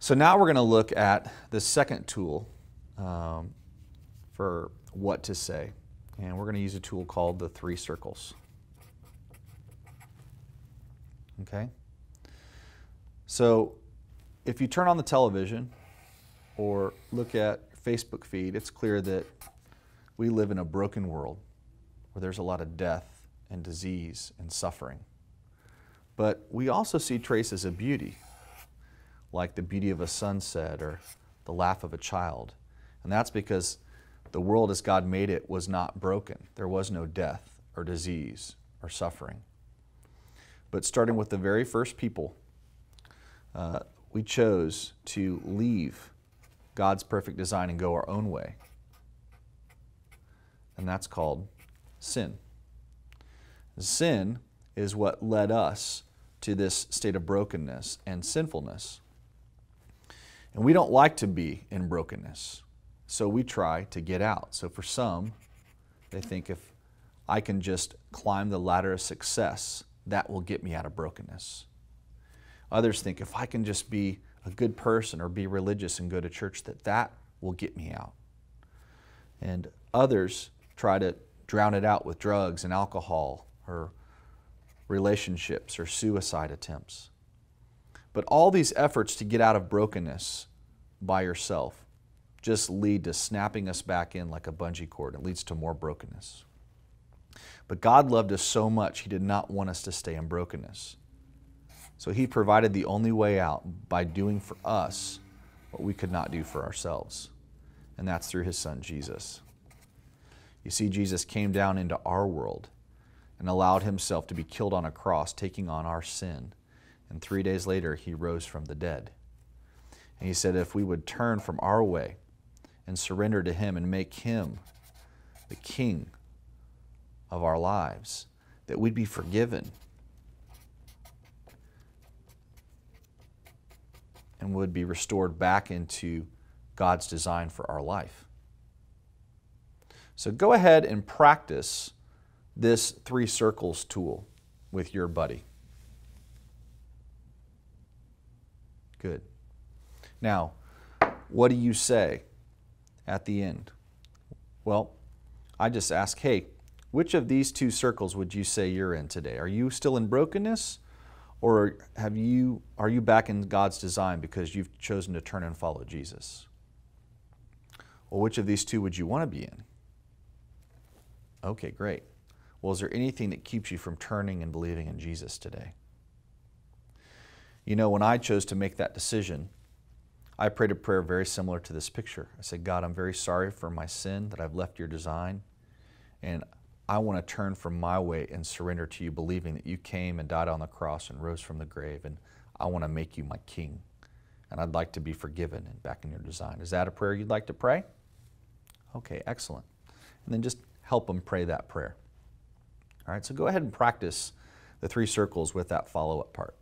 So now we're going to look at the second tool for what to say. And we're going to use a tool called the 3 circles. Okay? So if you turn on the television or look at Facebook feed, it's clear that we live in a broken world where there's a lot of death and disease and suffering. But we also see traces of beauty, like the beauty of a sunset or the laugh of a child. And that's because the world as God made it was not broken. There was no death or disease or suffering. But starting with the very first people, we chose to leave God's perfect design and go our own way. And that's called sin. Sin is what led us to this state of brokenness and sinfulness. And we don't like to be in brokenness, so we try to get out. So for some, they think if I can just climb the ladder of success, that will get me out of brokenness. Others think if I can just be a good person or be religious and go to church, that will get me out. And others try to drown it out with drugs and alcohol or relationships or suicide attempts. But all these efforts to get out of brokenness by yourself just lead to snapping us back in like a bungee cord. It leads to more brokenness. But God loved us so much, He did not want us to stay in brokenness. So He provided the only way out by doing for us what we could not do for ourselves. And that's through His Son, Jesus. You see, Jesus came down into our world and allowed Himself to be killed on a cross, taking on our sin. And 3 days later, He rose from the dead. And He said if we would turn from our way and surrender to Him and make Him the King of our lives, that we'd be forgiven and would be restored back into God's design for our life. So go ahead and practice this 3 circles tool with your buddy. Good. Now, what do you say at the end? Well, I just ask, hey, which of these 2 circles would you say you're in today? Are you still in brokenness, or are you back in God's design because you've chosen to turn and follow Jesus? Well, which of these 2 would you want to be in? Okay, great. Well, is there anything that keeps you from turning and believing in Jesus today? You know, when I chose to make that decision, I prayed a prayer very similar to this picture. I said, God, I'm very sorry for my sin, that I've left your design, and I want to turn from my way and surrender to you, believing that you came and died on the cross and rose from the grave, and I want to make you my king, and I'd like to be forgiven and back in your design. Is that a prayer you'd like to pray? Okay, excellent. And then just help them pray that prayer. All right, so go ahead and practice the 3 circles with that follow-up part.